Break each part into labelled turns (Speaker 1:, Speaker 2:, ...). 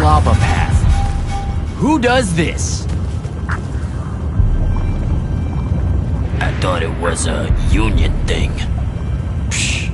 Speaker 1: lava path. Who does this?
Speaker 2: I thought it was a union thing. Psh.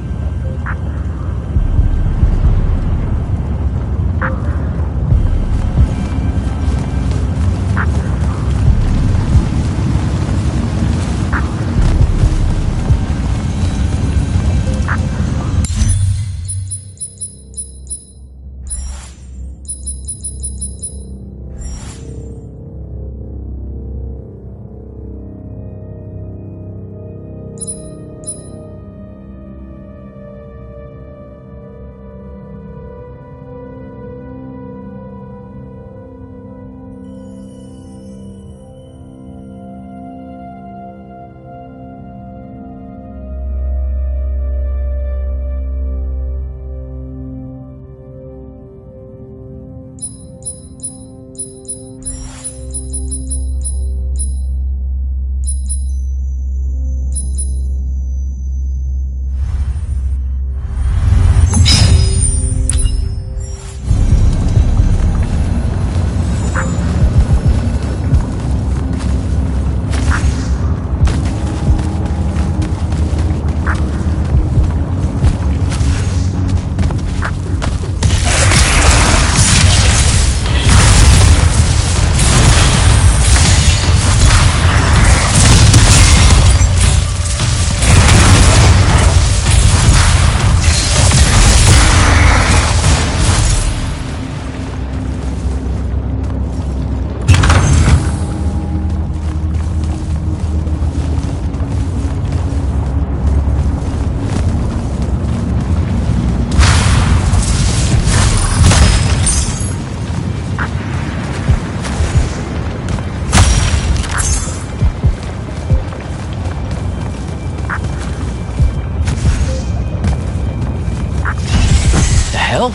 Speaker 1: Hell?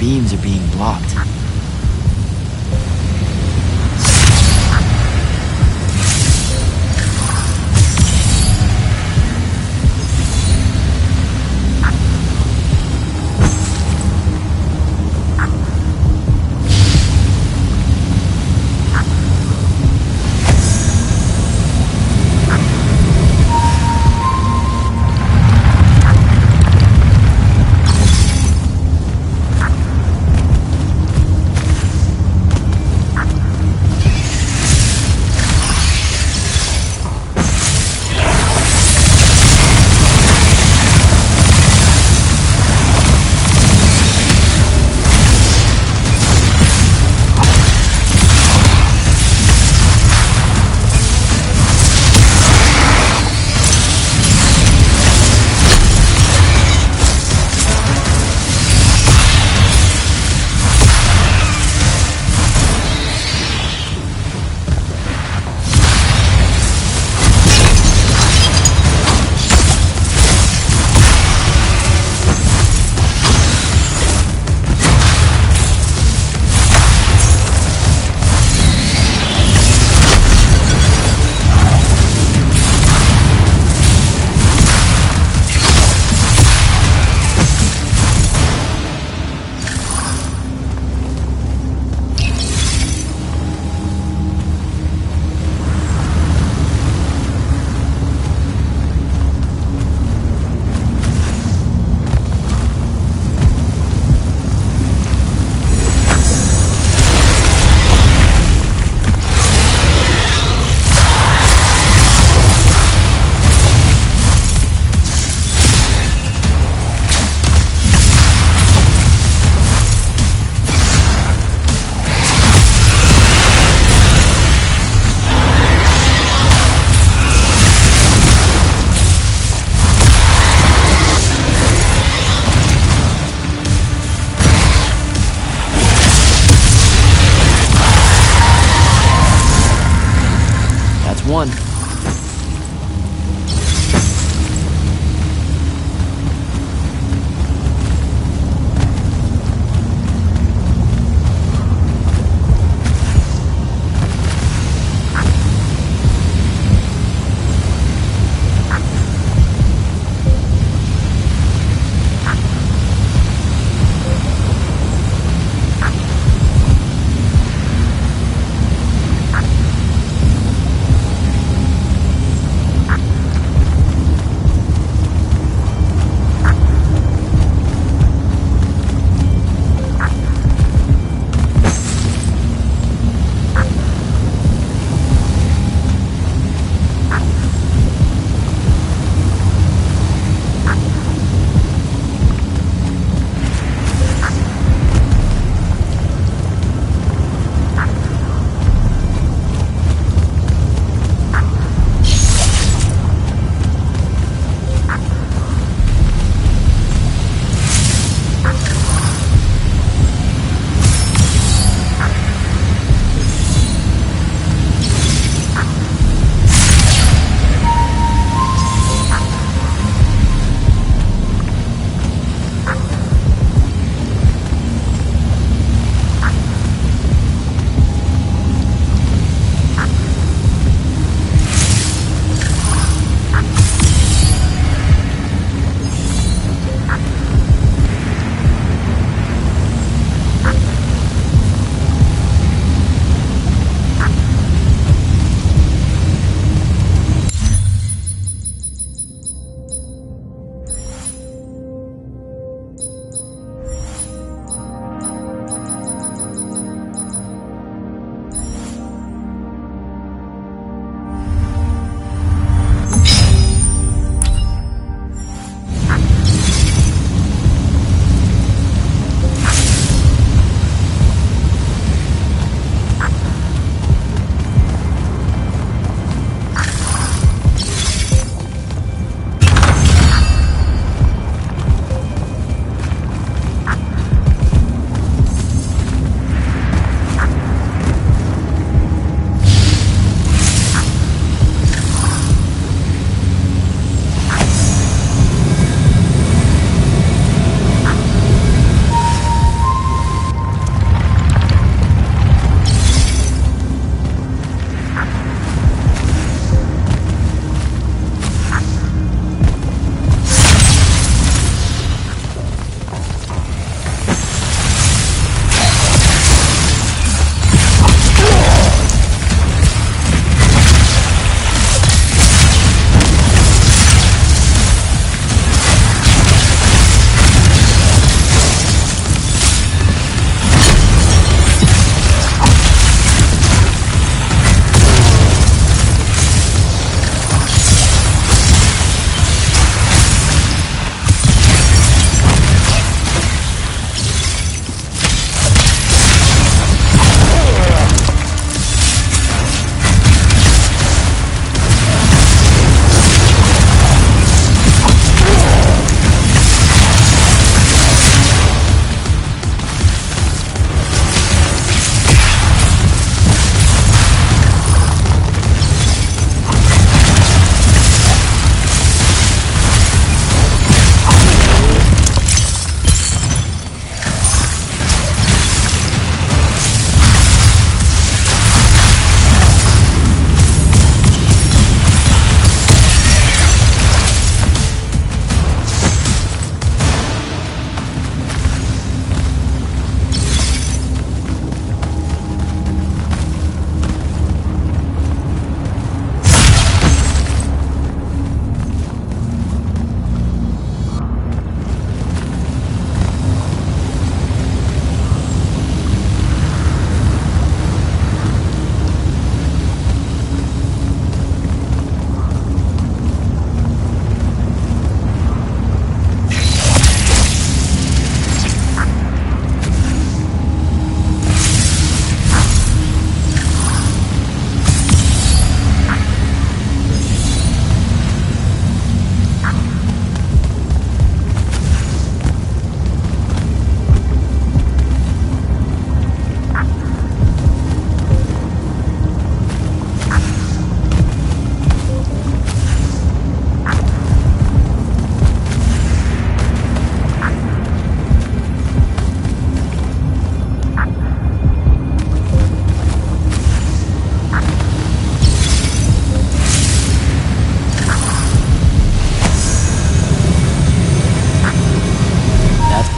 Speaker 3: beams are being blocked.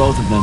Speaker 1: both of them.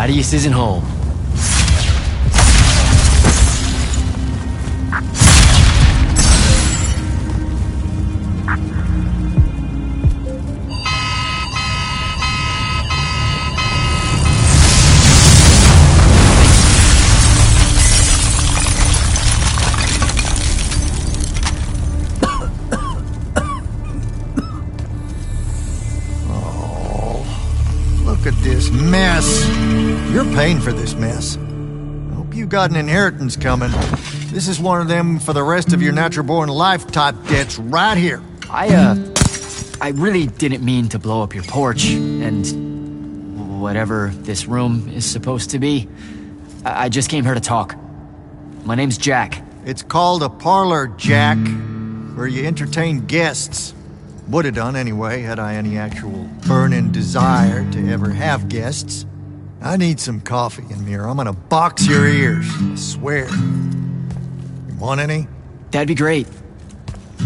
Speaker 1: Thaddeus isn't home.
Speaker 3: Look at this mess. You're paying for this mess. Hope you got an inheritance coming. This is one of them for the rest of your natural-born life type debts right here.
Speaker 1: I really didn't mean to blow up your porch, and whatever this room is supposed to be. I just came here to talk. My name's Jack.
Speaker 3: It's called a parlor, Jack, where you entertain guests. Would have done anyway, had I any actual burning desire to ever have guests. I need some coffee in here. I'm gonna box your ears, I swear. You want any?
Speaker 1: That'd be great.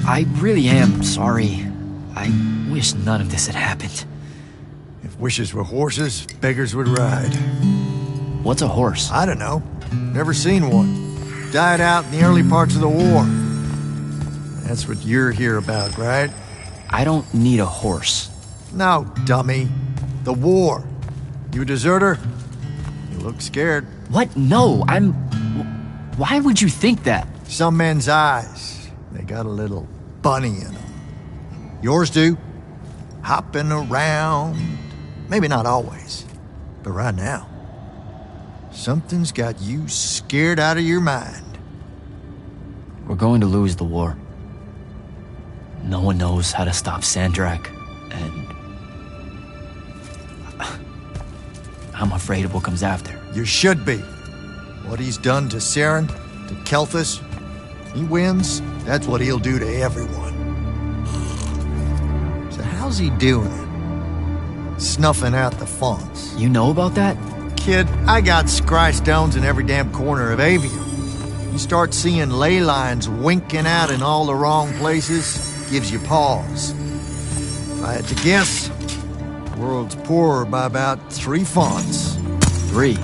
Speaker 1: I really am sorry. I wish none of this had happened.
Speaker 3: If wishes were horses, beggars would ride.
Speaker 1: What's a horse?
Speaker 3: I don't know. Never seen one. Died out in the early parts of the war. That's what you're here about, right?
Speaker 1: I don't need a horse.
Speaker 3: No, dummy. The war. You a deserter? You look scared.
Speaker 1: What? No, I'm... Why would you think that?
Speaker 3: Some men's eyes, they got a little bunny in them. Yours do. Hopping around. Maybe not always, but right now. Something's got you scared out of your mind.
Speaker 1: We're going to lose the war. No one knows how to stop Sandrak, and... I'm afraid of what comes after.
Speaker 3: You should be. What he's done to Saren, to Kelthus, he wins, that's what he'll do to everyone. So how's he doing it? Snuffing out the fonts.
Speaker 1: You know about that?
Speaker 3: Kid, I got scry stones in every damn corner of Aveum. You start seeing ley lines winking out in all the wrong places, gives you pause. If I had to guess, the world's poorer by about 3 fonts.
Speaker 1: 3?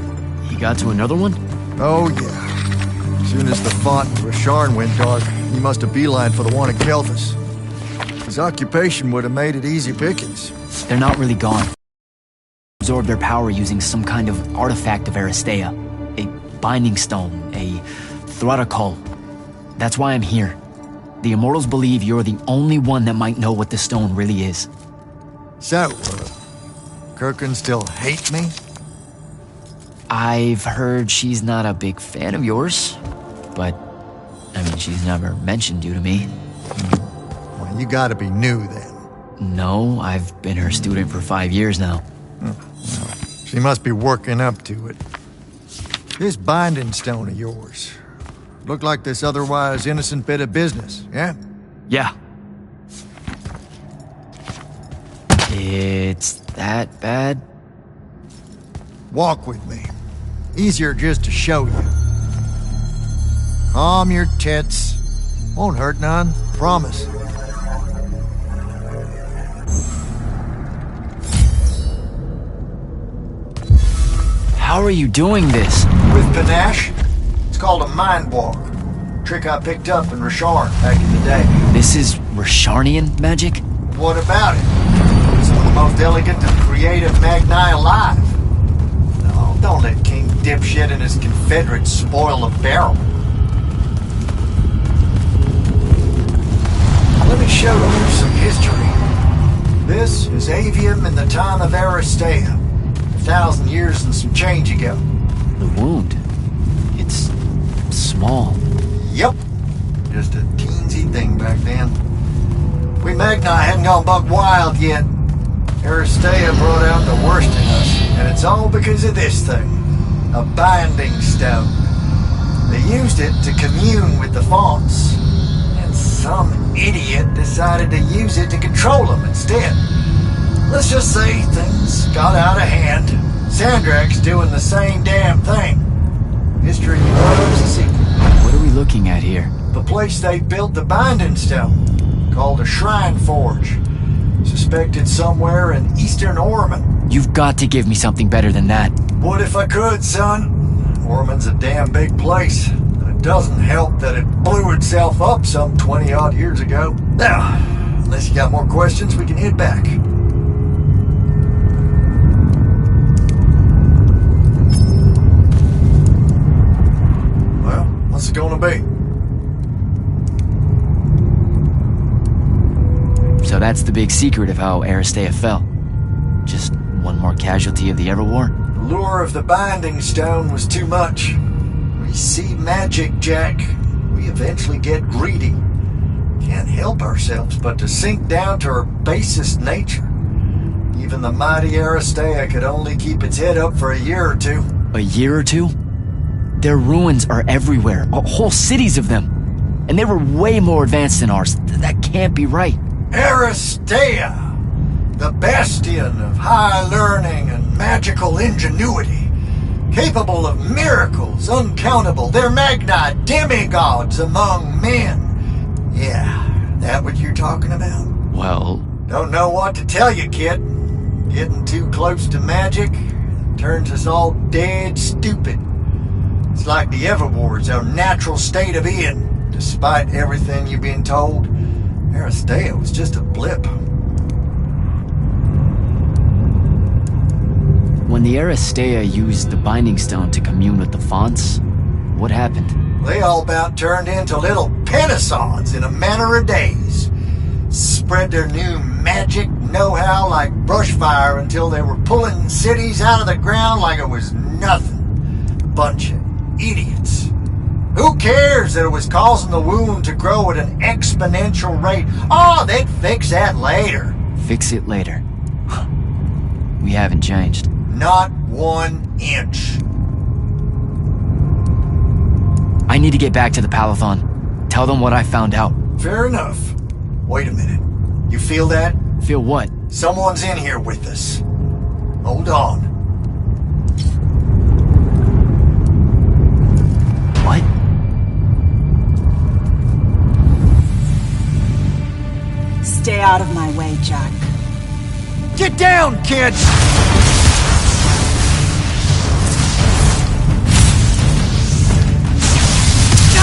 Speaker 1: He got to another one?
Speaker 3: Oh, yeah. As soon as the font in Rasharn went dark, he must have beelined for the one in Kelthus. His occupation would have made it easy pickings.
Speaker 1: They're not really gone. Absorb their power using some kind of artifact of Aristea. A binding stone, a Throttacol. That's why I'm here. The Immortals believe you're the only one that might know what the stone really is.
Speaker 3: So, Kirkin still hate me?
Speaker 1: I've heard she's not a big fan of yours, but, I mean, she's never mentioned you to me.
Speaker 3: Well, you gotta be new then.
Speaker 1: No, I've been her student for 5 years now.
Speaker 3: Well, she must be working up to it. This binding stone of yours, look like this otherwise innocent bit of business, yeah?
Speaker 1: Yeah. It's that bad?
Speaker 3: Walk with me. Easier just to show you. Calm your tits. Won't hurt none, promise.
Speaker 1: How are you doing this?
Speaker 3: With panache? It's called a mind walk. Trick I picked up in Rasharn back in the day.
Speaker 1: This is Rasharnian magic?
Speaker 3: What about it? Some of the most elegant and creative Magni alive. No, don't let King Dipshit and his Confederates spoil the barrel. was Aveum in the time of Aristea. 1,000 years and some change ago.
Speaker 1: The wound. It's small.
Speaker 3: Yep. Just a teensy thing back then. We Magni hadn't gone buck wild yet. Aristea brought out the worst in us, and it's all because of this thing. A binding stone. They used it to commune with the Fonts, and some idiot decided to use it to control them instead. Let's just say things got out of hand. Sandrak's doing the same damn thing. History loves a secret.
Speaker 1: What are we looking at here?
Speaker 3: The place they built the binding stone, called a shrine forge. Suspected somewhere in eastern Orman.
Speaker 1: You've got to give me something better than that.
Speaker 3: What if I could, son? Orman's a damn big place. And it doesn't help that it blew itself up some 20-odd years ago. Now, unless you got more questions, we can head back. Well, what's it gonna be?
Speaker 1: So that's the big secret of how Aristea fell. Just one more casualty of the Everwar?
Speaker 3: The lure of the binding stone was too much. We see magic, Jack. We eventually get greedy. Can't help ourselves but to sink down to our basest nature. Even the mighty Aristea could only keep its head up for a year or two.
Speaker 1: A year or two? Their ruins are everywhere. Whole cities of them. And they were way more advanced than ours. That can't be right.
Speaker 3: Aristea, the bastion of high learning and magical ingenuity, capable of miracles uncountable. They're Magni demigods among men. Yeah, that what you're talking about?
Speaker 1: Well...
Speaker 3: Don't know what to tell you, kid. Getting too close to magic turns us all dead stupid. It's like the Everwar's our natural state of being, despite everything you've been told. Aristea was just a blip.
Speaker 1: When the Aristea used the Binding Stone to commune with the Fonts, what happened?
Speaker 3: They all about turned into little penasons in a matter of days. Spread their new magic know-how like brushfire until they were pulling cities out of the ground like it was nothing. Bunch of idiots. Who cares that it was causing the wound to grow at an exponential rate? Oh, they'd fix that later.
Speaker 1: Fix it later. We haven't changed.
Speaker 3: Not 1 inch.
Speaker 1: I need to get back to the Palathon. Tell them what I found out.
Speaker 3: Fair enough. Wait a minute. You feel that?
Speaker 1: Feel what?
Speaker 3: Someone's in here with us. Hold on.
Speaker 1: What?
Speaker 4: Stay out of my way, Jack.
Speaker 3: Get down, kid!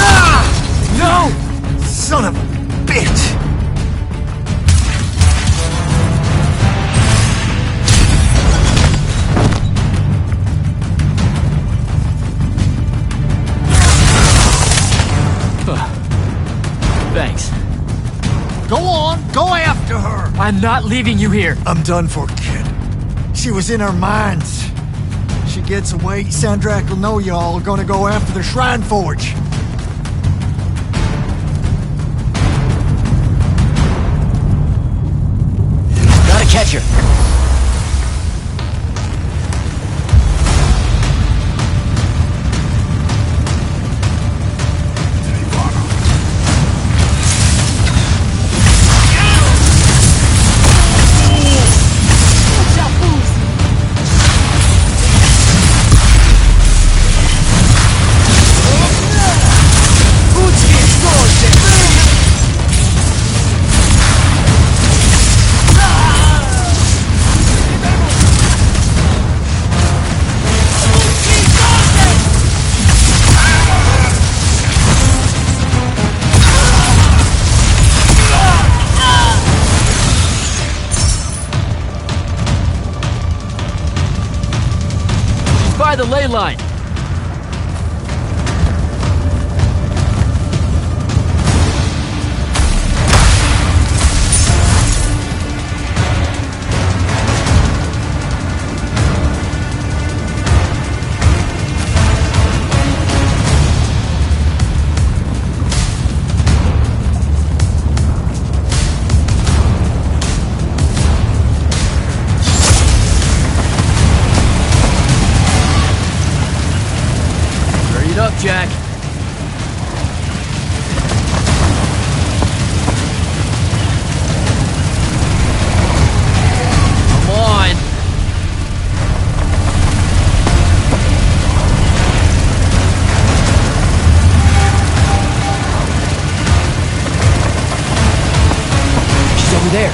Speaker 3: Ah! No! Son of a bitch!
Speaker 1: Thanks.
Speaker 3: Go on, go after her!
Speaker 1: I'm not leaving you here.
Speaker 3: I'm done for, kid. She was in our minds. She gets away, Sandrak will know y'all are gonna go after the Shrine Forge.
Speaker 1: Gotta catch her. By the ley line. over there.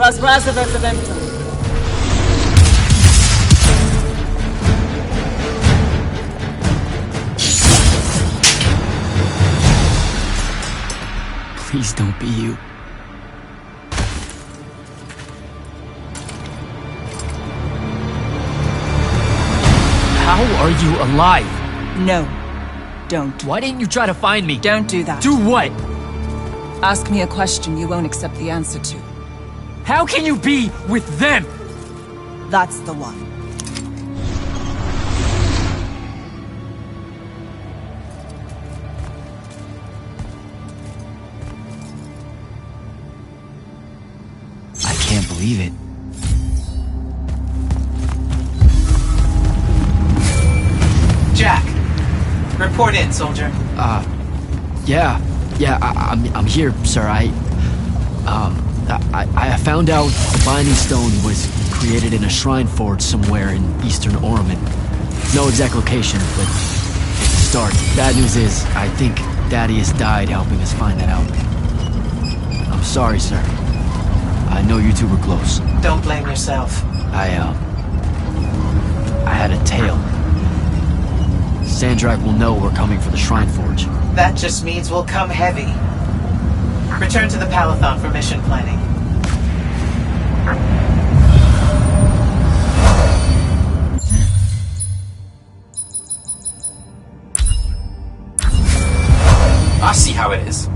Speaker 4: Razrazovec Aveum.
Speaker 1: Please don't be you. How are you alive?
Speaker 4: No, don't.
Speaker 1: Why didn't you try to find me?
Speaker 4: Don't do that.
Speaker 1: Do what?
Speaker 4: Ask me a question you won't accept the answer to.
Speaker 1: How can you be with them?
Speaker 4: That's the one.
Speaker 1: I can't believe it.
Speaker 5: Jack, report in, soldier.
Speaker 1: I'm here, sir. I found out the Binding Stone was created in a shrine forge somewhere in eastern Orman. No exact location, but it's a start. Bad news is, I think Daddy has died helping us find that out. I'm sorry, sir. I know you two were close.
Speaker 5: Don't blame yourself.
Speaker 1: I had a tale. Sandrak will know we're coming for the shrine forge.
Speaker 5: That just means we'll come heavy. Return to the Palathon for mission planning.
Speaker 6: I see how it is.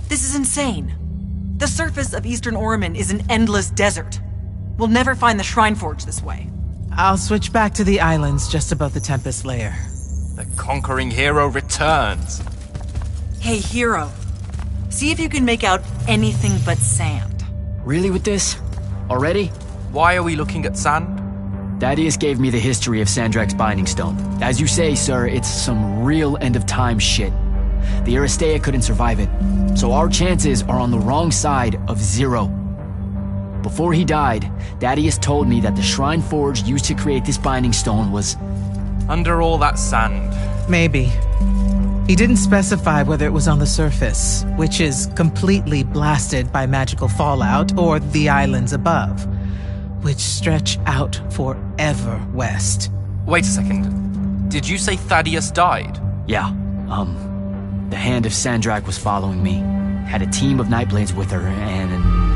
Speaker 7: This is insane. The surface of Eastern Orman is an endless desert. We'll never find the Shrine Forge this way.
Speaker 5: I'll switch back to the islands just above the Tempest Lair.
Speaker 6: The conquering hero returns.
Speaker 7: Hey, hero. See if you can make out anything but sand.
Speaker 1: Really with this? Already?
Speaker 6: Why are we looking at sand?
Speaker 1: Thaddeus gave me the history of Sandrak's Binding Stone. As you say, sir, it's some real end-of-time shit. The Aristea couldn't survive it, so our chances are on the wrong side of 0. Before he died, Thaddeus told me that the Shrine Forge used to create this binding stone was...
Speaker 6: Under all that sand.
Speaker 8: Maybe. He didn't specify whether it was on the surface, which is completely blasted by magical fallout, or the islands above, which stretch out forever west.
Speaker 6: Wait a second. Did you say Thaddeus died?
Speaker 1: Yeah, the Hand of Sandrak was following me. Had a team of Nightblades with her, and...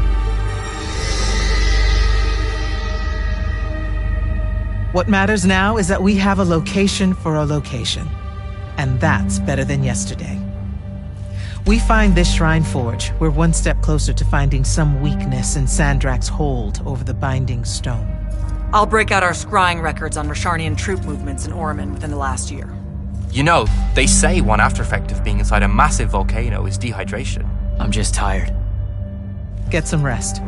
Speaker 8: What matters now is that we have a location for a location. And that's better than yesterday. We find this Shrine Forge, we're one step closer to finding some weakness in Sandrak's hold over the binding stone.
Speaker 7: I'll break out our scrying records on Rasharnian troop movements in Orman within the last year.
Speaker 6: You know, they say one after effect of being inside a massive volcano is dehydration.
Speaker 1: I'm just tired.
Speaker 8: Get some rest.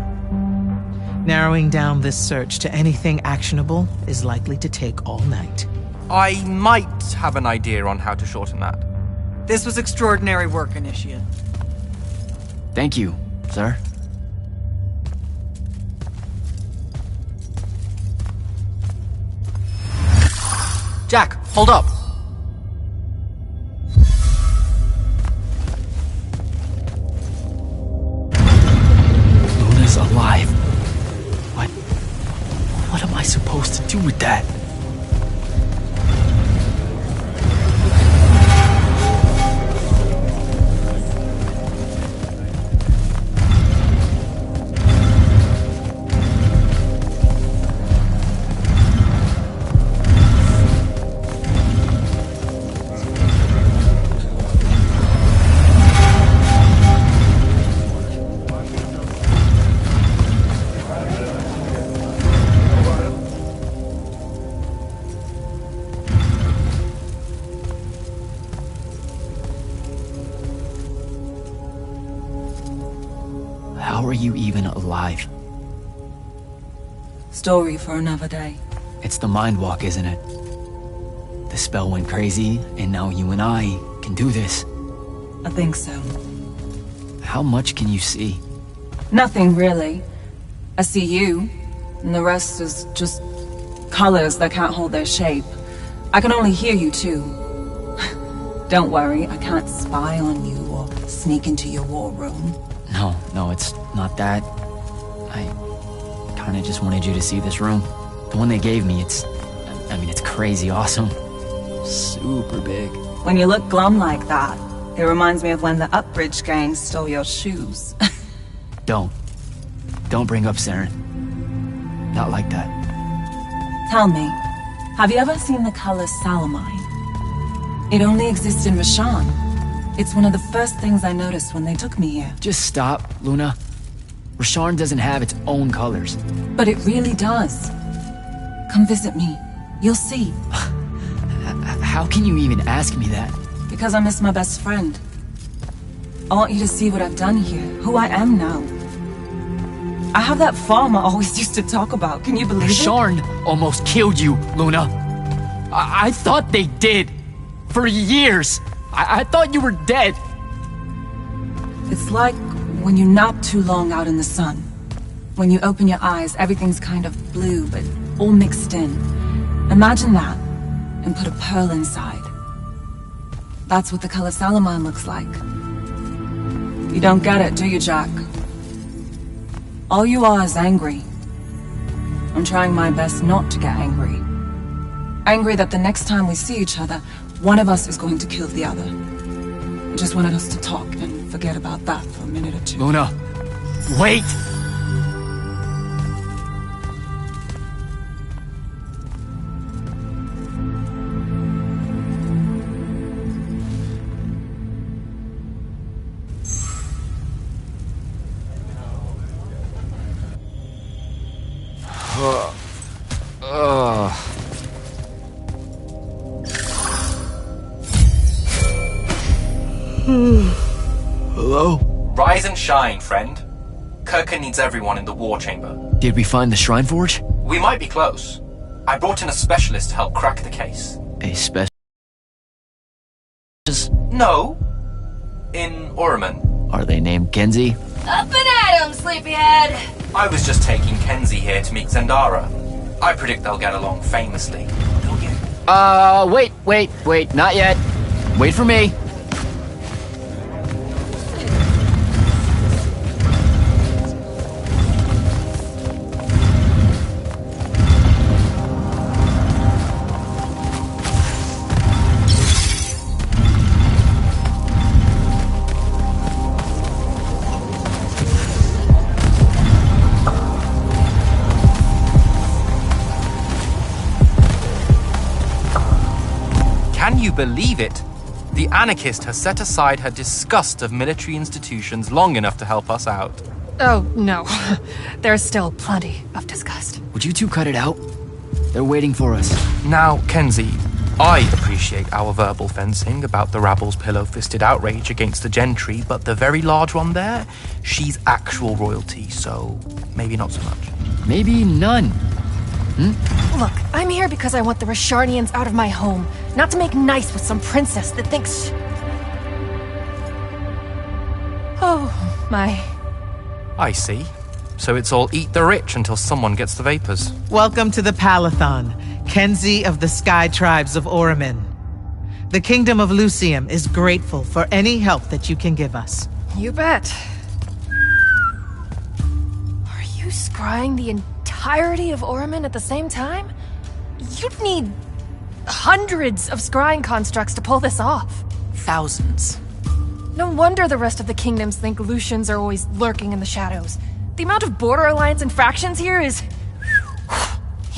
Speaker 8: Narrowing down this search to anything actionable is likely to take all night.
Speaker 6: I might have an idea on how to shorten that.
Speaker 7: This was extraordinary work, Initiate.
Speaker 1: Thank you, sir.
Speaker 6: Jack, hold up!
Speaker 1: Luna's alive. What am I supposed to do with that? How are you even alive?
Speaker 4: Story for another day.
Speaker 1: It's the Mind Walk, isn't it? The spell went crazy, and now you and I can do this.
Speaker 4: I think so.
Speaker 1: How much can you see?
Speaker 4: Nothing really. I see you, and the rest is just colors that can't hold their shape. I can only hear you too. Don't worry, I can't spy on you or sneak into your war room.
Speaker 1: No, it's not that. I kinda just wanted you to see this room. The one they gave me, it's crazy awesome. Super big.
Speaker 4: When you look glum like that, it reminds me of when the Upbridge gang stole your shoes.
Speaker 1: Don't bring up Saren. Not like that.
Speaker 4: Tell me, have you ever seen the color Salamine? It only exists in Rasharn. It's one of the first things I noticed when they took me here.
Speaker 1: Just stop, Luna. Rasharn doesn't have its own colors.
Speaker 4: But it really does. Come visit me. You'll see.
Speaker 1: How can you even ask me that?
Speaker 4: Because I miss my best friend. I want you to see what I've done here, who I am now. I have that farm I always used to talk about. Can you believe it?
Speaker 1: Rasharn almost killed you, Luna. I thought they did. For years. I thought you were dead.
Speaker 4: It's like when you nap too long out in the sun. When you open your eyes, everything's kind of blue, but all mixed in. Imagine that, and put a pearl inside. That's what the color Salamine looks like. You don't get it, do you, Jack? All you are is angry. I'm trying my best not to get angry. Angry that the next time we see each other, one of us is going to kill the other. I just wanted us to talk and forget about that for a minute or two.
Speaker 1: Luna, wait! Hello?
Speaker 6: Rise and shine, friend. Kirka needs everyone in the war chamber.
Speaker 1: Did we find the Shrine Forge?
Speaker 6: We might be close. I brought in a specialist to help crack the case.
Speaker 1: A special...
Speaker 6: No, in Orman.
Speaker 1: Are they named Kenzie?
Speaker 9: Up and at 'em, sleepyhead!
Speaker 6: I was just taking Kenzie here to meet Zendara. I predict they'll get along famously. Don't you?
Speaker 1: Wait, not yet. Wait for me.
Speaker 6: Can you believe it? The anarchist has set aside her disgust of military institutions long enough to help us out.
Speaker 9: Oh, no. There's still plenty of disgust.
Speaker 1: Would you two cut it out? They're waiting for us.
Speaker 6: Now, Kenzie, I appreciate our verbal fencing about the rabble's pillow-fisted outrage against the gentry, but the very large one there, she's actual royalty, so maybe not so much.
Speaker 1: Maybe none.
Speaker 9: Look, I'm here because I want the Rasharnians out of my home, not to make nice with some princess that thinks... Oh, my.
Speaker 6: I see. So it's all eat the rich until someone gets the vapors.
Speaker 8: Welcome to the Palathon, Kenzie of the Sky Tribes of Oramin. The Kingdom of Lucium is grateful for any help that you can give us.
Speaker 9: You bet. Are you scrying the entirety of Oramin at the same time? You'd need hundreds of scrying constructs to pull this off.
Speaker 5: Thousands.
Speaker 9: No wonder the rest of the kingdoms think Lucians are always lurking in the shadows. The amount of border alliance and factions here is...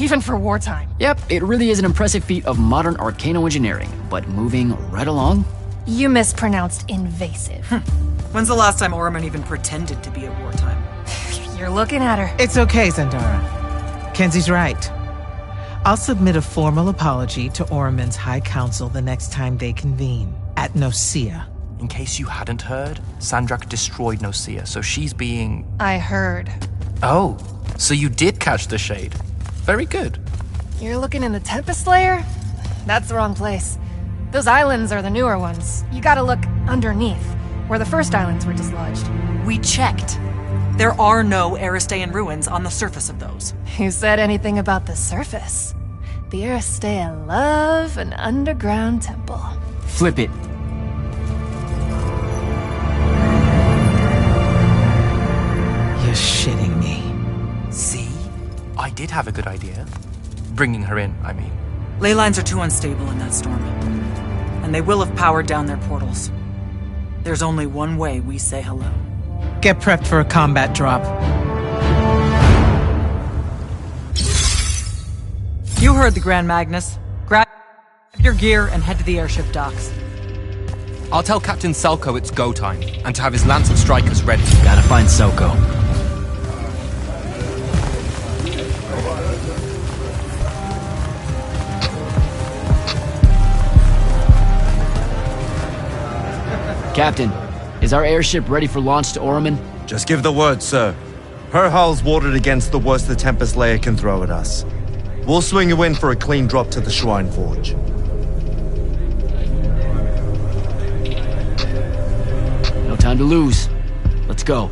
Speaker 9: even for wartime.
Speaker 1: Yep, it really is an impressive feat of modern arcano engineering, but moving right along?
Speaker 9: You mispronounced invasive.
Speaker 7: When's the last time Oramin even pretended to be at wartime?
Speaker 9: You're looking at her.
Speaker 8: It's okay, Zendara. Kenzie's right. I'll submit a formal apology to Oramin's High Council the next time they convene, at Nosea.
Speaker 6: In case you hadn't heard, Sandrak destroyed Nosea, so she's being...
Speaker 9: I heard.
Speaker 6: Oh, so you did catch the shade. Very good.
Speaker 9: You're looking in the Tempest Layer? That's the wrong place. Those islands are the newer ones. You gotta look underneath, where the first islands were dislodged.
Speaker 7: We checked. There are no Aristean ruins on the surface of those.
Speaker 9: Who said anything about the surface? The Aristea love an underground temple.
Speaker 1: Flip it.
Speaker 8: You're shitting me.
Speaker 6: See? I did have a good idea. Bringing her in, I mean.
Speaker 7: Ley lines are too unstable in that storm. And they will have powered down their portals. There's only one way we say hello.
Speaker 8: Get prepped for a combat drop.
Speaker 7: You heard the Grand Magnus. Grab your gear and head to the airship docks.
Speaker 10: I'll tell Captain Selko it's go time, and to have his lance of strikers ready.
Speaker 1: Gotta find Selko. Captain, is our airship ready for launch to Oramin?
Speaker 11: Just give the word, sir. Her hull's warded against the worst the Tempest Layer can throw at us. We'll swing you in for a clean drop to the Shrine Forge.
Speaker 1: No time to lose. Let's go.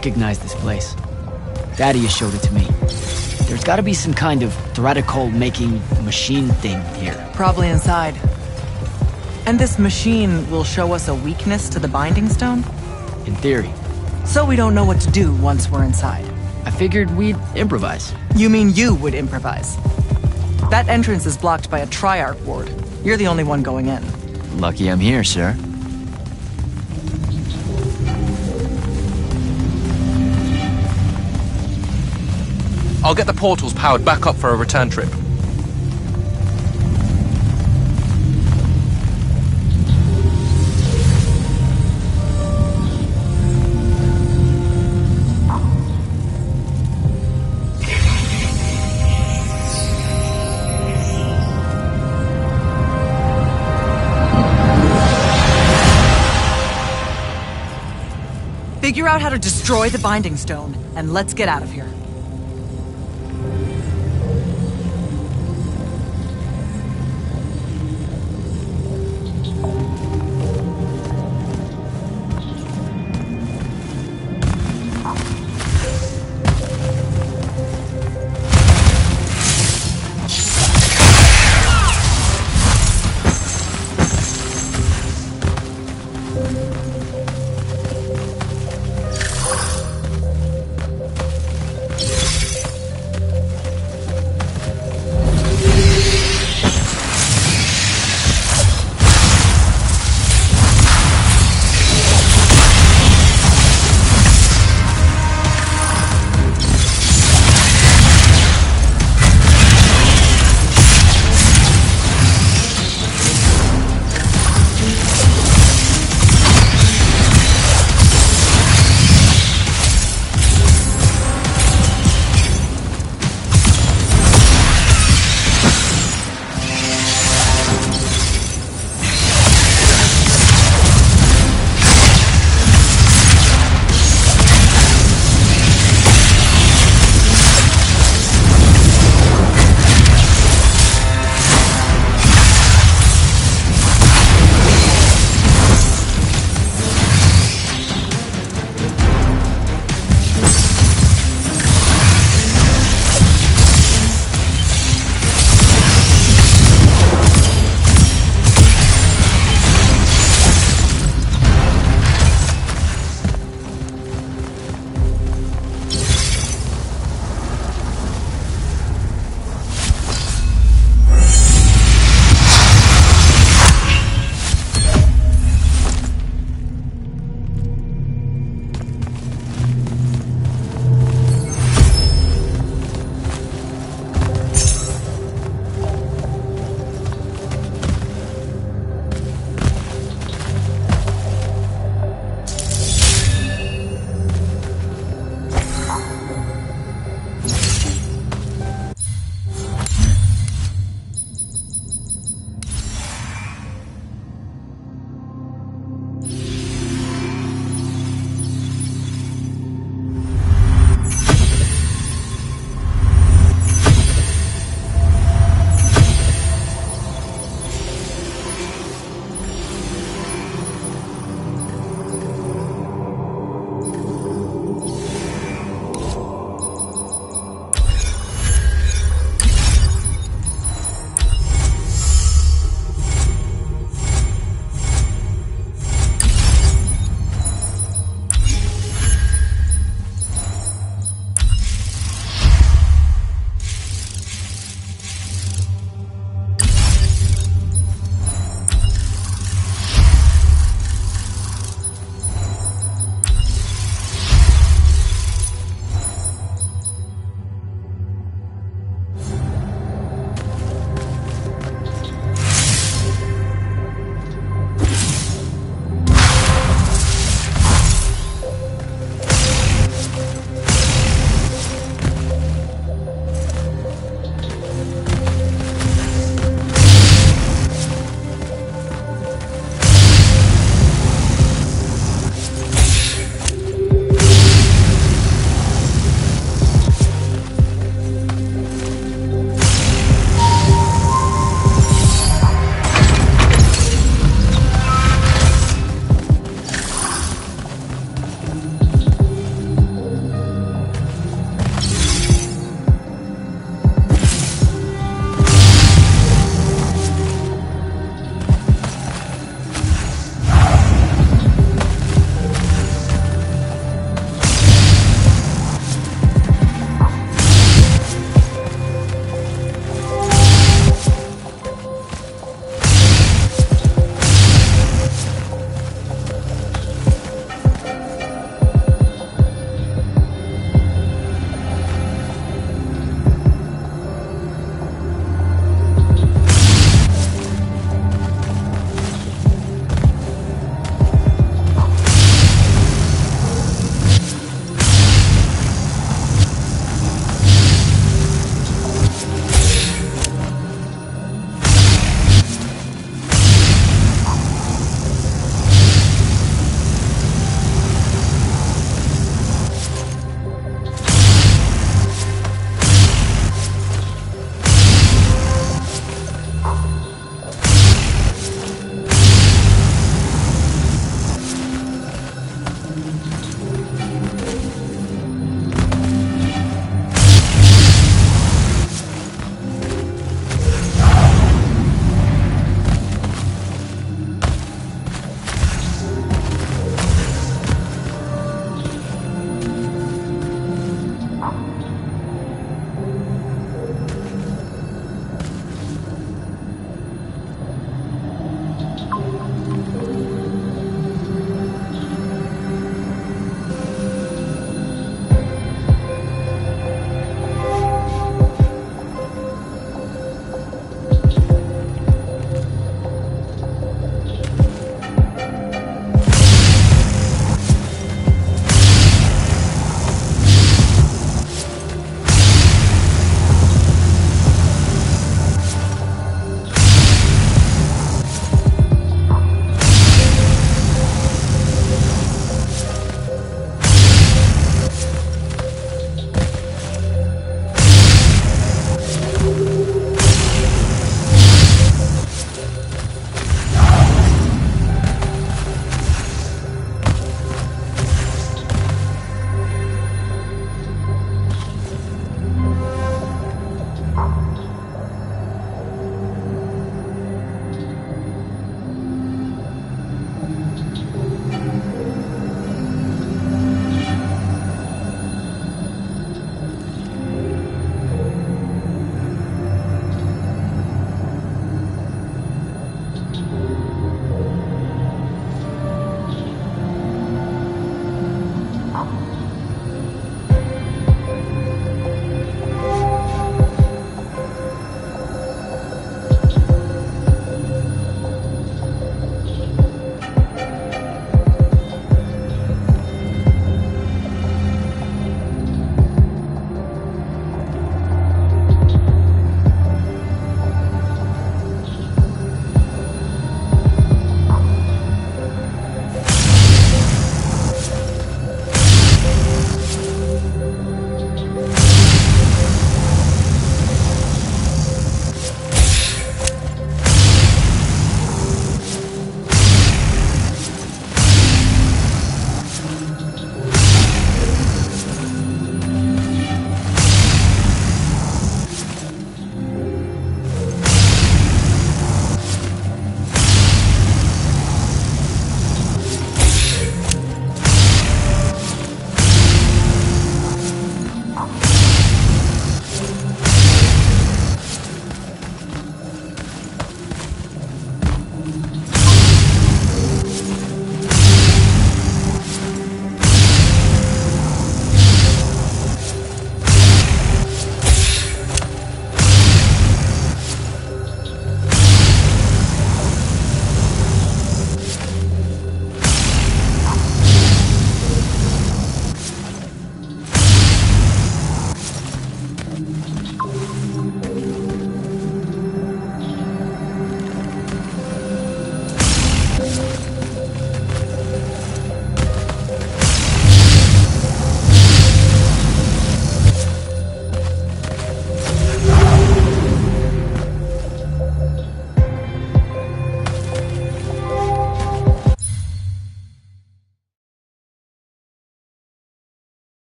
Speaker 1: recognize this place. Thaddeus showed it to me. There's gotta be some kind of Thradicol-making machine thing here.
Speaker 7: Probably inside. And this machine will show us a weakness to the Binding Stone?
Speaker 1: In theory.
Speaker 7: So we don't know what to do once we're inside.
Speaker 1: I figured we'd improvise.
Speaker 7: You mean you would improvise? That entrance is blocked by a Triarch ward. You're the only one going in.
Speaker 1: Lucky I'm here, sir.
Speaker 10: I'll get the portals powered back up for a return trip.
Speaker 7: Figure out how to destroy the Binding Stone, and let's get out of here.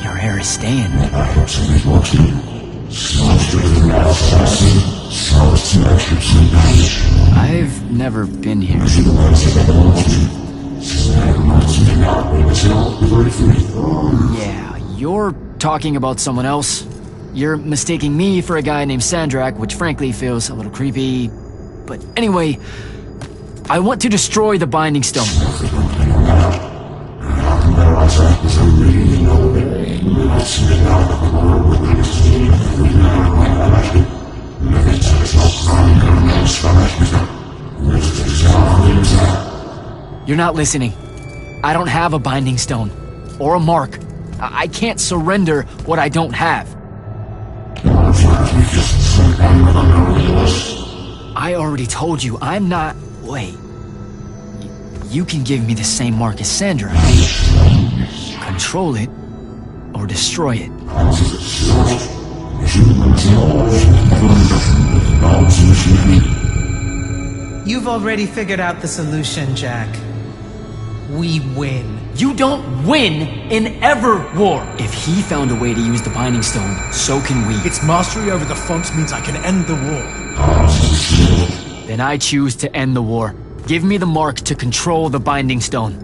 Speaker 1: Your hair is staying. I've never been here. Yeah, you're talking about someone else. You're mistaking me for a guy named Sandrak, which frankly feels a little creepy. But anyway, I want to destroy the Binding Stone. You're not listening. I don't have a Binding Stone. Or a mark. I can't surrender what I don't have. I already told you, I'm not... Wait. You can give me the same mark as Sandra. Control it, or destroy it.
Speaker 8: You've already figured out the solution, Jack. We win.
Speaker 1: You don't win in ever war! If he found a way to use the Binding Stone, so can we.
Speaker 12: Its mastery over the font means I can end the war.
Speaker 1: Then I choose to end the war. Give me the mark to control the Binding Stone.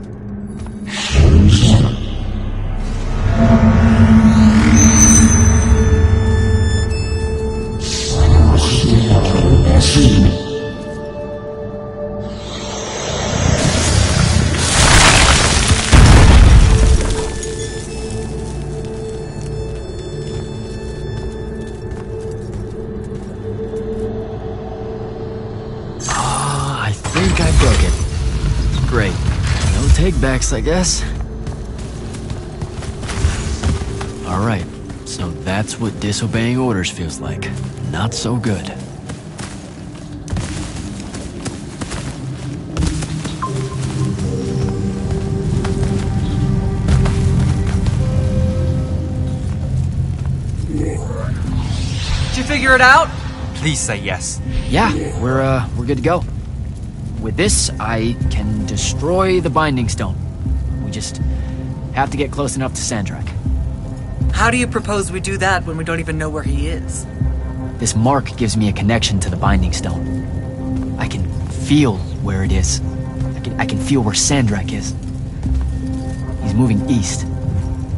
Speaker 1: I think I broke it. Great. No takebacks, I guess. Alright, so that's what disobeying orders feels like. Not so good.
Speaker 7: Did you figure it out?
Speaker 6: Please say yes.
Speaker 1: Yeah, we're good to go. With this, I can destroy the Binding Stone. We just have to get close enough to Sandrak.
Speaker 7: How do you propose we do that when we don't even know where he is?
Speaker 1: This mark gives me a connection to the Binding Stone. I can feel where it is. I can feel where Sandrak is. He's moving east,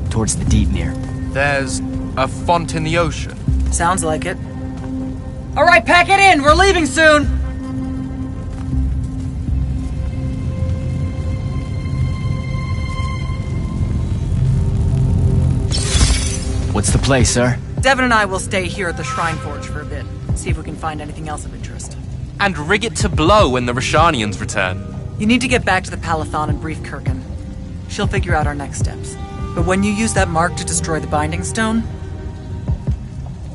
Speaker 1: towards the Deepmere.
Speaker 6: There's a font in the ocean.
Speaker 7: Sounds like it. All right, pack it in. We're leaving soon.
Speaker 1: What's the play, sir?
Speaker 7: Devin and I will stay here at the Shrine Forge for a bit. See if we can find anything else of interest.
Speaker 10: And rig it to blow when the Rashanians return.
Speaker 7: You need to get back to the Palathon and brief Kirkin. She'll figure out our next steps. But when you use that mark to destroy the Binding Stone,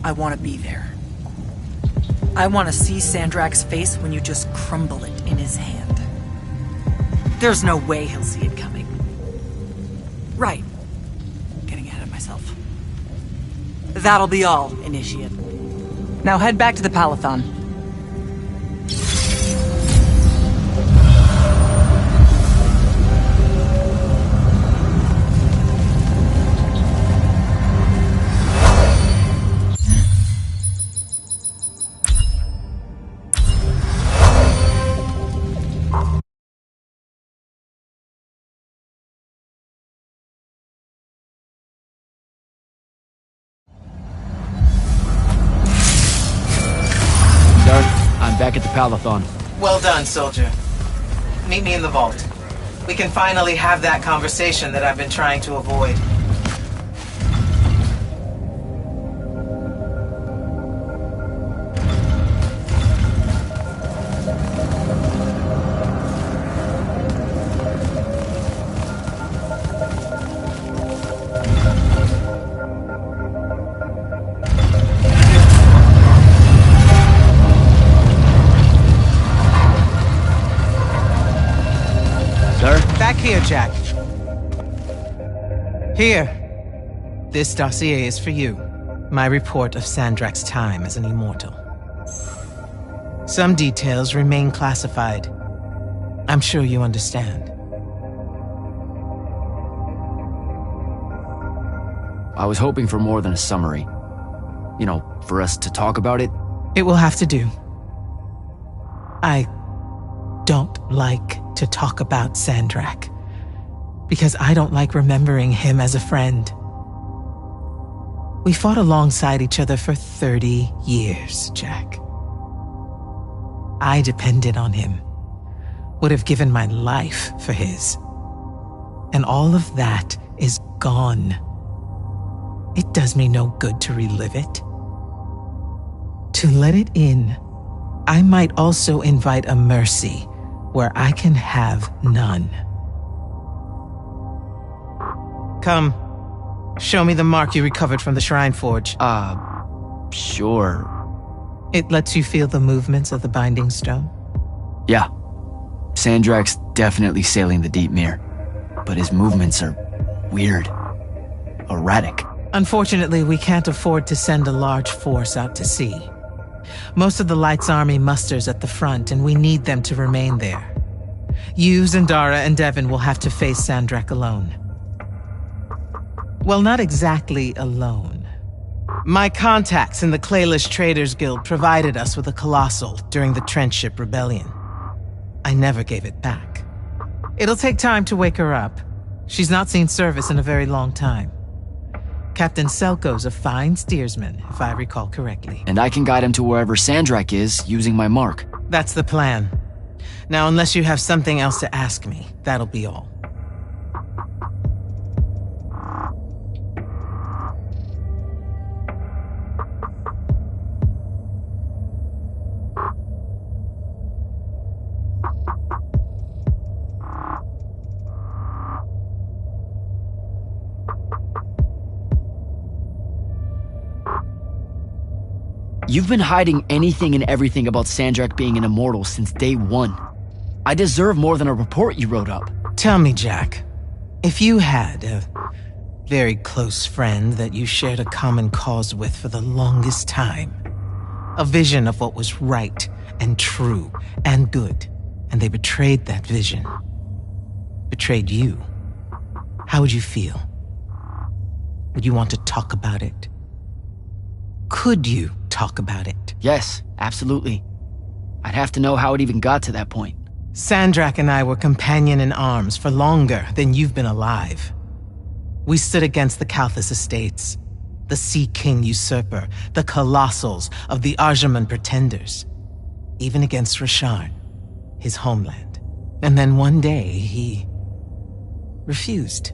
Speaker 7: I want to be there. I want to see Sandrak's face when you just crumble it in his hand. There's no way he'll see it coming. Right. Getting ahead of myself. That'll be all, Initiate. Now head back to the Palathon.
Speaker 1: I'm back at the Palathon.
Speaker 5: Well done, soldier. Meet me in the vault. We can finally have that conversation that I've been trying to avoid.
Speaker 8: here, Jack. Here. This dossier is for you. My report of Sandrak's time as an immortal. Some details remain classified. I'm sure you understand.
Speaker 1: I was hoping for more than a summary. You know, for us to talk about it.
Speaker 8: It will have to do. I don't like to talk about Sandrak, because I don't like remembering him as a friend. We fought alongside each other for 30 years, Jack. I depended on him, would have given my life for his. And all of that is gone. It does me no good to relive it. To let it in, I might also invite a mercy where I can have none. Come, show me the mark you recovered from the Shrine Forge.
Speaker 1: Sure.
Speaker 8: It lets you feel the movements of the Binding Stone?
Speaker 1: Yeah. Sandrak's definitely sailing the deep mirror, but his movements are weird, erratic.
Speaker 8: Unfortunately, we can't afford to send a large force out to sea. Most of the Light's army musters at the front, and we need them to remain there. You, Zendara, and Devon will have to face Sandrak alone. Well, not exactly alone. My contacts in the Clayless Traders Guild provided us with a colossal during the Trenchship Rebellion. I never gave it back. It'll take time to wake her up. She's not seen service in a very long time. Captain Selko's a fine steersman, if I recall correctly.
Speaker 1: And I can guide him to wherever Sandrak is using my mark.
Speaker 8: That's the plan. Now, unless you have something else to ask me, that'll be all.
Speaker 1: You've been hiding anything and everything about Sandrak being an immortal since day one. I deserve more than a report you wrote up.
Speaker 8: Tell me, Jack, if you had a very close friend that you shared a common cause with for the longest time, a vision of what was right and true and good, and they betrayed that vision, betrayed you, how would you feel? Would you want to talk about it? Could you talk about it?
Speaker 1: Yes, absolutely. I'd have to know how it even got to that point.
Speaker 8: Sandrak and I were companion in arms for longer than you've been alive. We stood against the Kalthus estates, the Sea King usurper, the colossals of the Arjaman pretenders, even against Rasharn, his homeland. And then one day, he refused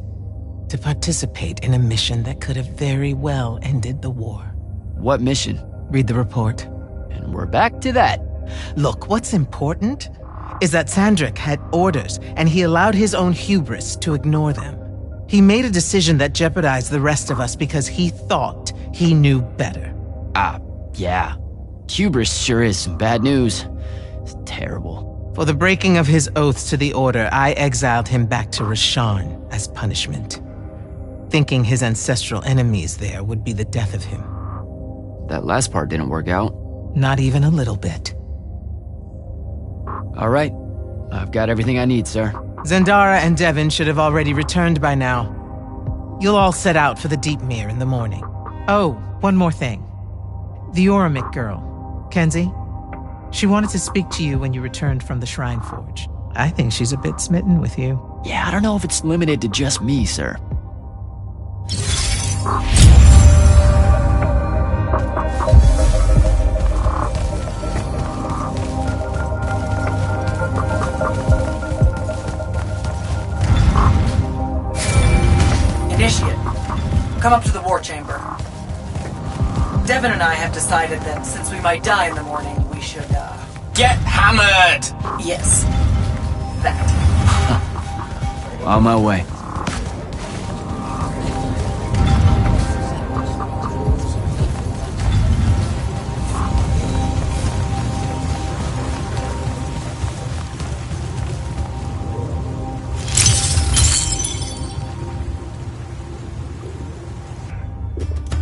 Speaker 8: to participate in a mission that could have very well ended the war.
Speaker 1: What mission?
Speaker 8: Read the report.
Speaker 1: And we're back to that.
Speaker 8: Look, what's important is that Sandrak had orders, and he allowed his own hubris to ignore them. He made a decision that jeopardized the rest of us because he thought he knew better.
Speaker 1: Yeah. Hubris sure is some bad news. It's terrible.
Speaker 8: For the breaking of his oaths to the Order, I exiled him back to Rasharn as punishment, thinking his ancestral enemies there would be the death of him.
Speaker 1: That last part didn't work out.
Speaker 8: Not even a little bit.
Speaker 1: All right. I've got everything I need, sir.
Speaker 8: Zendara and Devon should have already returned by now. You'll all set out for the Deep Mere in the morning. Oh, one more thing. The Oromik girl, Kenzie, she wanted to speak to you when you returned from the Shrine Forge. I think she's a bit smitten with you.
Speaker 1: Yeah, I don't know if it's limited to just me, sir.
Speaker 7: Initiate, come up to the war chamber. Devon and I have decided that since we might die in the morning, we should,
Speaker 10: Get hammered!
Speaker 7: Yes. That.
Speaker 1: On my way.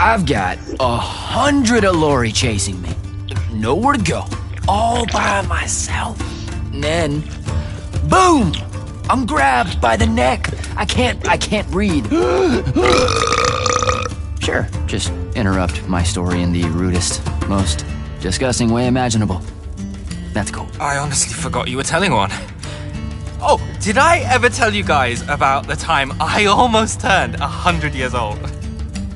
Speaker 1: I've got 100 Allori chasing me. Nowhere to go. All by myself. And then, boom! I'm grabbed by the neck. I can't breathe. Sure, just interrupt my story in the rudest, most disgusting way imaginable. That's cool.
Speaker 6: I honestly forgot you were telling one. Oh, did I ever tell you guys about the time I almost turned 100 years old?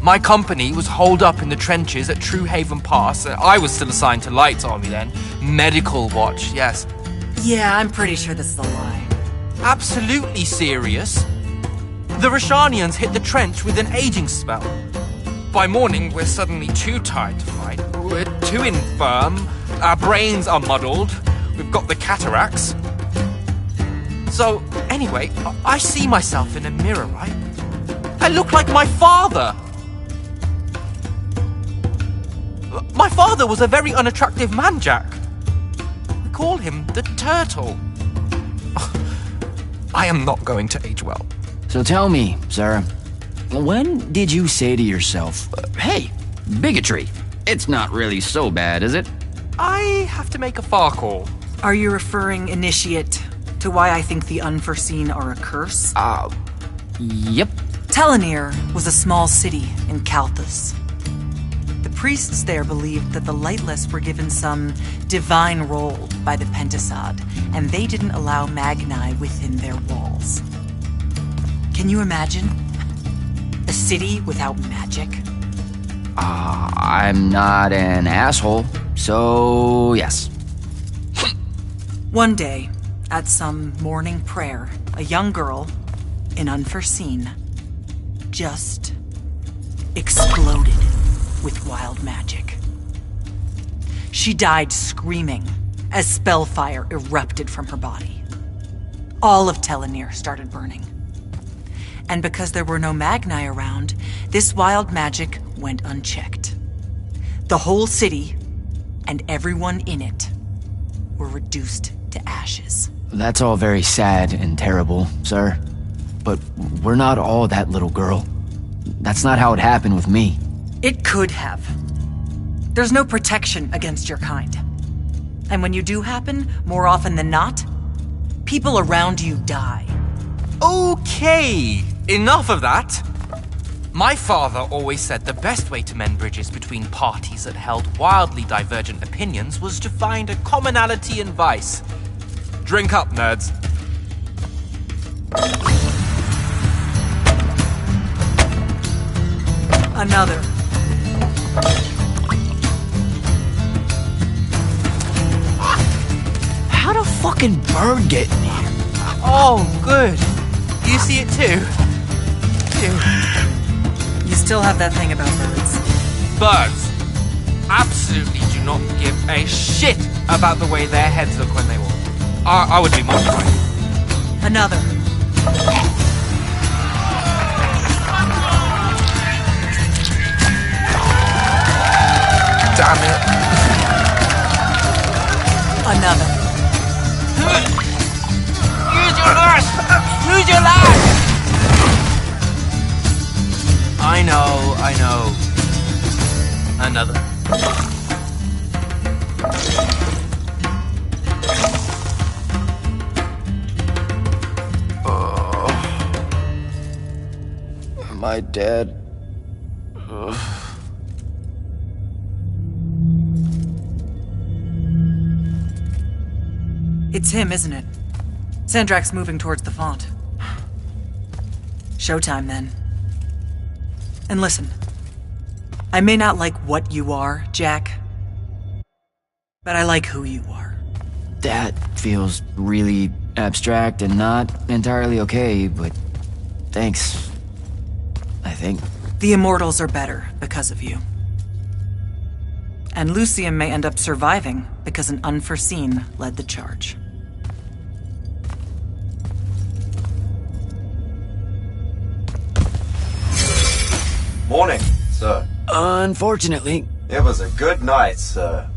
Speaker 6: My company was holed up in the trenches at True Haven Pass. I was still assigned to Lights Army then. Medical watch, yes.
Speaker 7: Yeah, I'm pretty sure this is a lie.
Speaker 6: Absolutely serious. The Rashanians hit the trench with an aging spell. By morning, we're suddenly too tired to fight. We're too infirm. Our brains are muddled. We've got the cataracts. So, anyway, I see myself in a mirror, right? I look like my father. My father was a very unattractive man, Jack. We call him the Turtle. I am not going to age well.
Speaker 1: So tell me, Sarah, when did you say to yourself, hey, bigotry, it's not really so bad, is it?
Speaker 6: I have to make a far call.
Speaker 7: Are you referring, Initiate, to why I think the unforeseen are a curse?
Speaker 1: Yep.
Speaker 7: Telenir was a small city in Kalthus. The priests there believed that the Lightless were given some divine role by the Pentasod, and they didn't allow Magni within their walls. Can you imagine? A city without magic?
Speaker 1: I'm not an asshole, so yes.
Speaker 7: One day, at some morning prayer, a young girl, in Unforeseen, just exploded with wild magic. She died screaming as spellfire erupted from her body. All of Telenir started burning. And because there were no Magni around, this wild magic went unchecked. The whole city, and everyone in it, were reduced to ashes.
Speaker 1: That's all very sad and terrible, sir. But we're not all that little girl. That's not how it happened with me.
Speaker 7: It could have. There's no protection against your kind. And when you do happen, more often than not, people around you die.
Speaker 6: Okay, enough of that. My father always said the best way to mend bridges between parties that held wildly divergent opinions was to find a commonality in vice. Drink up, nerds.
Speaker 7: Another.
Speaker 1: How'd a fucking bird get in here?
Speaker 6: Oh, good. You see it too?
Speaker 7: You still have that thing about birds.
Speaker 6: Birds absolutely do not give a shit about the way their heads look when they walk. I would be mortified.
Speaker 7: Another.
Speaker 6: Damn it.
Speaker 7: Another.
Speaker 6: Use your lash! Use your lash! I know. Another.
Speaker 1: Am I dead?
Speaker 7: It's him, isn't it? Sandrak's moving towards the font. Showtime, then. And listen, I may not like what you are, Jack, but I like who you are.
Speaker 1: That feels really abstract and not entirely okay, but thanks. I think.
Speaker 7: The Immortals are better because of you. And Lucium may end up surviving because an Unforeseen led the charge.
Speaker 11: Morning, sir.
Speaker 1: Unfortunately.
Speaker 11: It was a good night, sir.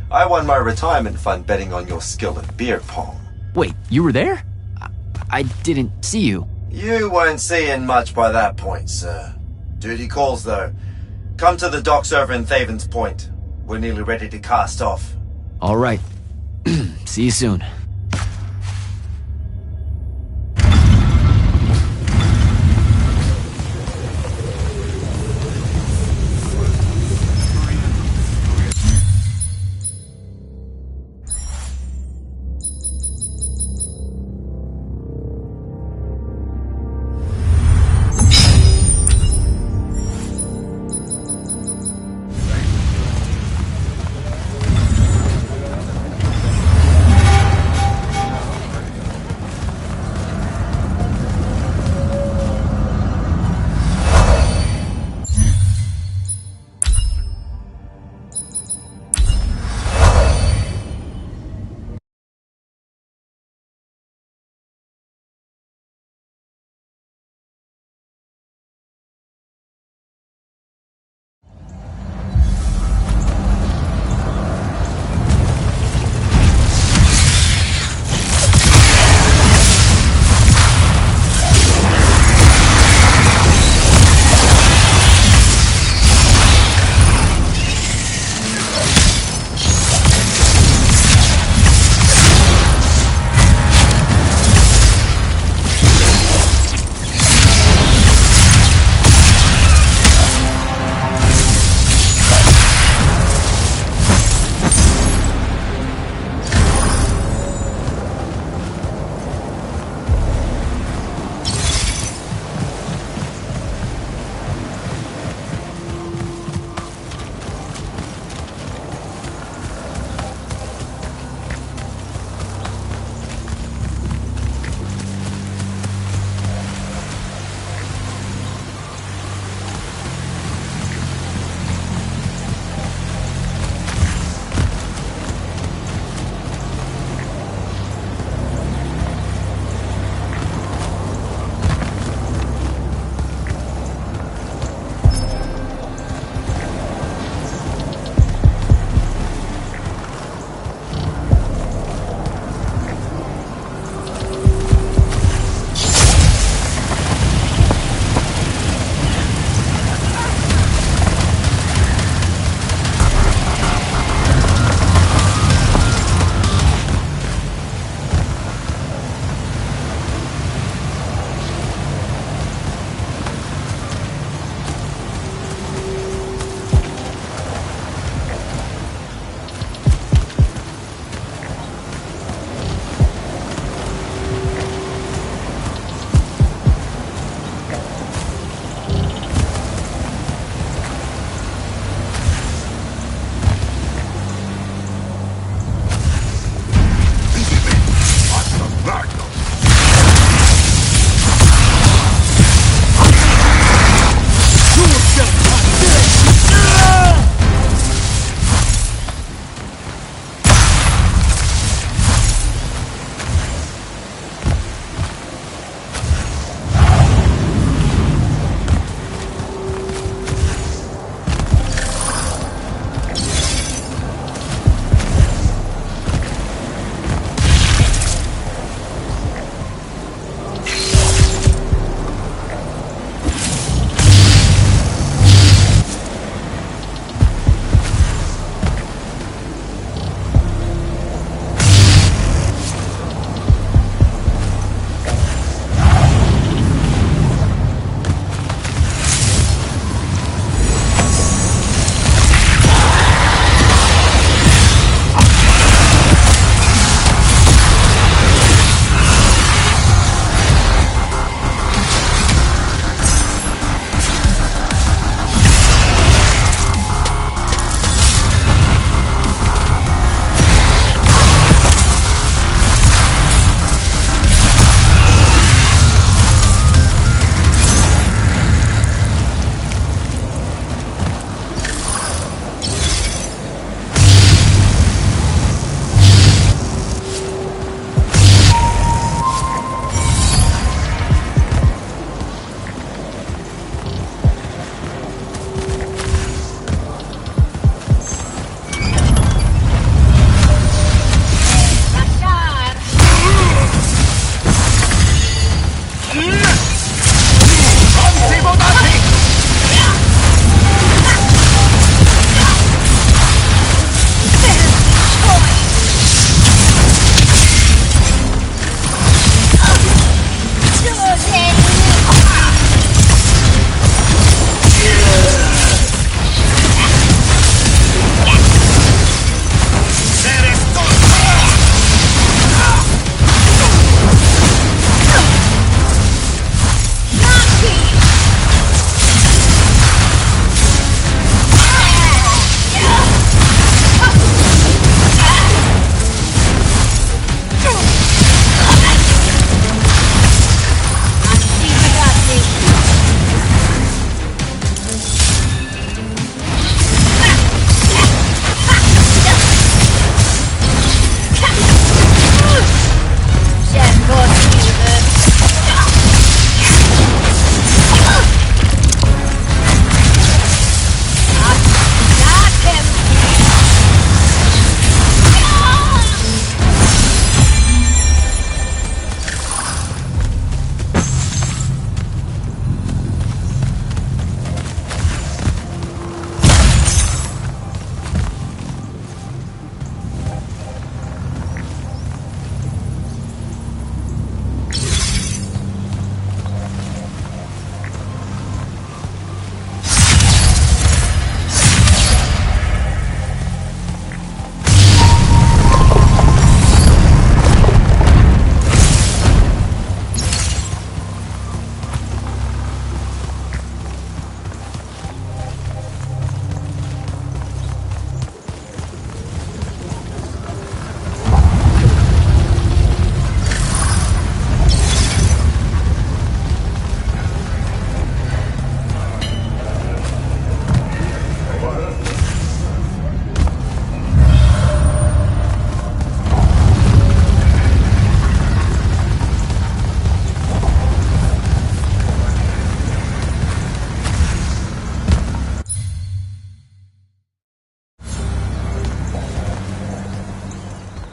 Speaker 11: I won my retirement fund betting on your skill at beer pong.
Speaker 1: Wait, you were there? I didn't see you.
Speaker 11: You weren't seeing much by that point, sir. Duty calls, though. Come to the docks over in Thaven's Point. We're nearly ready to cast off.
Speaker 1: All right. See you soon.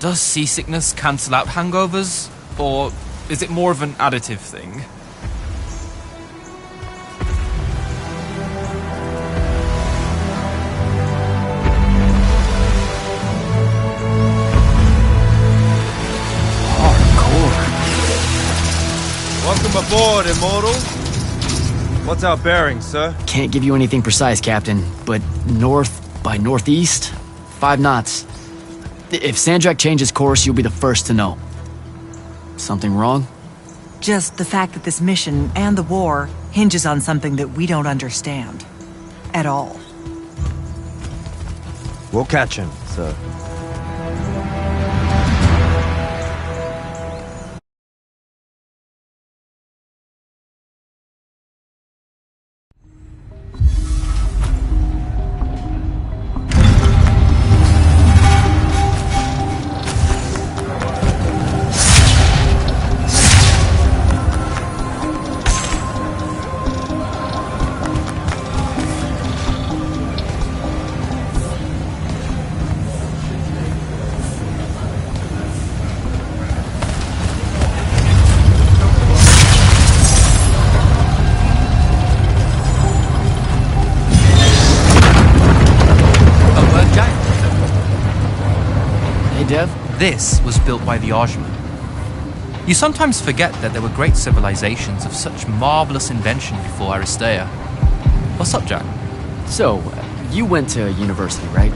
Speaker 10: Does seasickness cancel out hangovers? Or is it more of an additive thing?
Speaker 11: Welcome aboard, Immortal. What's our bearing, sir?
Speaker 1: Can't give you anything precise, Captain, but north by northeast, 5 knots. If Sandrak changes course, you'll be the first to know. Something wrong?
Speaker 7: Just the fact that this mission and the war hinges on something that we don't understand. At all.
Speaker 11: We'll catch him, sir.
Speaker 6: This was built by the Ajman. You sometimes forget that there were great civilizations of such marvelous invention before Aristea. What's up, Jack?
Speaker 1: So, you went to university, right?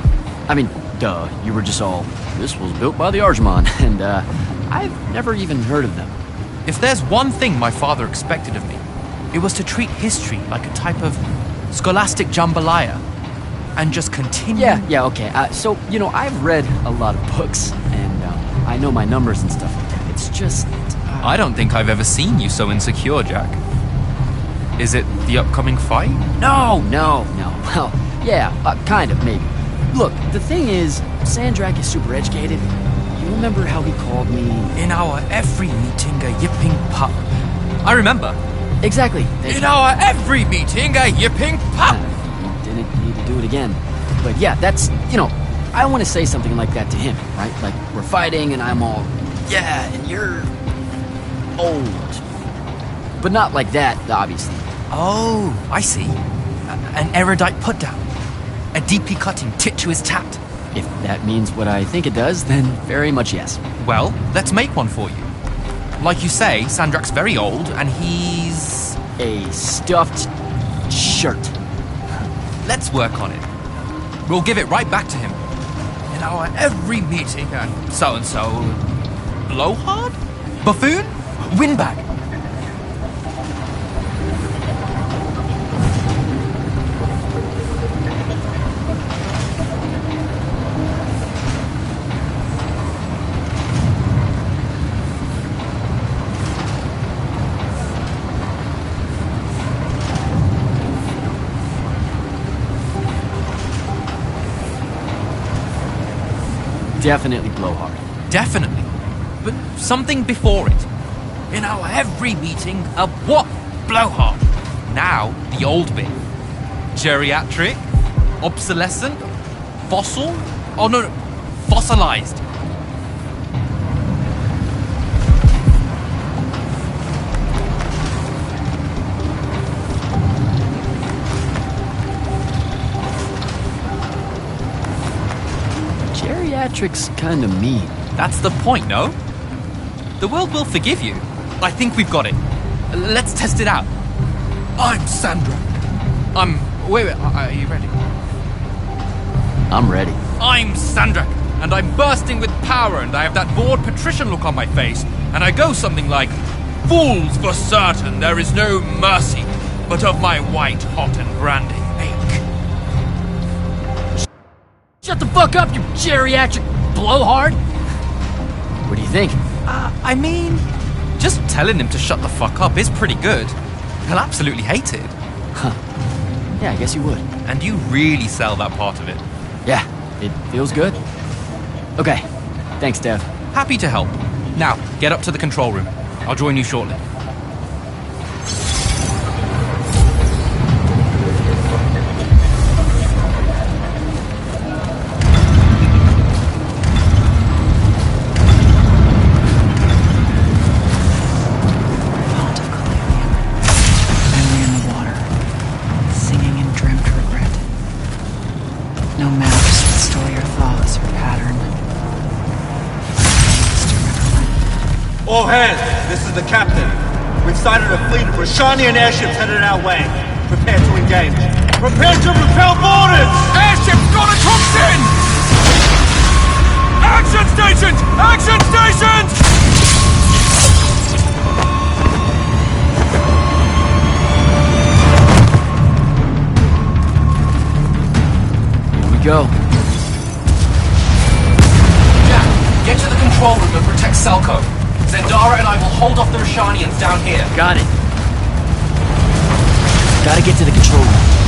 Speaker 1: I mean, duh, you were just all, this was built by the Ajman, and I've never even heard of them.
Speaker 6: If there's one thing my father expected of me, it was to treat history like a type of scholastic jambalaya, and just continue...
Speaker 1: Yeah, okay. So, you know, I've read a lot of books, and I know my numbers and stuff like that. It's just...
Speaker 6: I don't think I've ever seen you so insecure, Jack. Is it the upcoming fight?
Speaker 1: No. Well, yeah, kind of, maybe. Look, the thing is, Sandrak is super educated. You remember how he called me...
Speaker 6: In our every meeting, a yipping pup. I remember.
Speaker 1: Exactly.
Speaker 6: In our every meeting, a yipping pup!
Speaker 1: Didn't need to do it again. But yeah, that's, you know, I want to say something like that to him, right? Like, we're fighting and I'm all, yeah, and you're old. But not like that, obviously.
Speaker 6: Oh, I see. An erudite put-down. A deeply cutting tit to his tat.
Speaker 1: If that means what I think it does, then very much yes.
Speaker 6: Well, let's make one for you. Like you say, Sandrak's very old, and he's...
Speaker 1: a stuffed shirt.
Speaker 6: Let's work on it. We'll give it right back to him. In our every meeting, and so-and-so... Blowhard? Buffoon? Windbag?
Speaker 1: Definitely Blowhard.
Speaker 6: Definitely. But something before it. In our every meeting, a what? Blowhard. Now, the old bit. Geriatric? Obsolescent? Fossil? Oh no, fossilized.
Speaker 1: Geriatric's kinda mean.
Speaker 6: That's the point, no? The world will forgive you. I think we've got it. Let's test it out. I'm Sandrak. Wait, are you ready?
Speaker 1: I'm ready.
Speaker 6: I'm Sandrak, and I'm bursting with power, and I have that bored patrician look on my face, and I go something like, "Fools, for certain, there is no mercy, but of my white hot and branding ache."
Speaker 1: Shut the fuck up, you geriatric blowhard! What do you think?
Speaker 6: I mean, just telling him to shut the fuck up is pretty good. He'll absolutely hate it.
Speaker 1: Huh. Yeah, I guess you would.
Speaker 6: And you really sell that part of it.
Speaker 1: Yeah, it feels good. Okay, thanks, Dev.
Speaker 6: Happy to help. Now, get up to the control room. I'll join you shortly.
Speaker 11: hands. This is the captain. We've sighted a fleet of Rashanian airships headed our way. Prepare to engage. Prepare to repel boarders!
Speaker 6: Airship's got a toxin! Action stations! Action stations!
Speaker 1: Here we go.
Speaker 6: Jack, get to the control room and protect Selko. Zendara and I will hold off the Rashanians down here.
Speaker 1: Got it. Gotta get to the control room.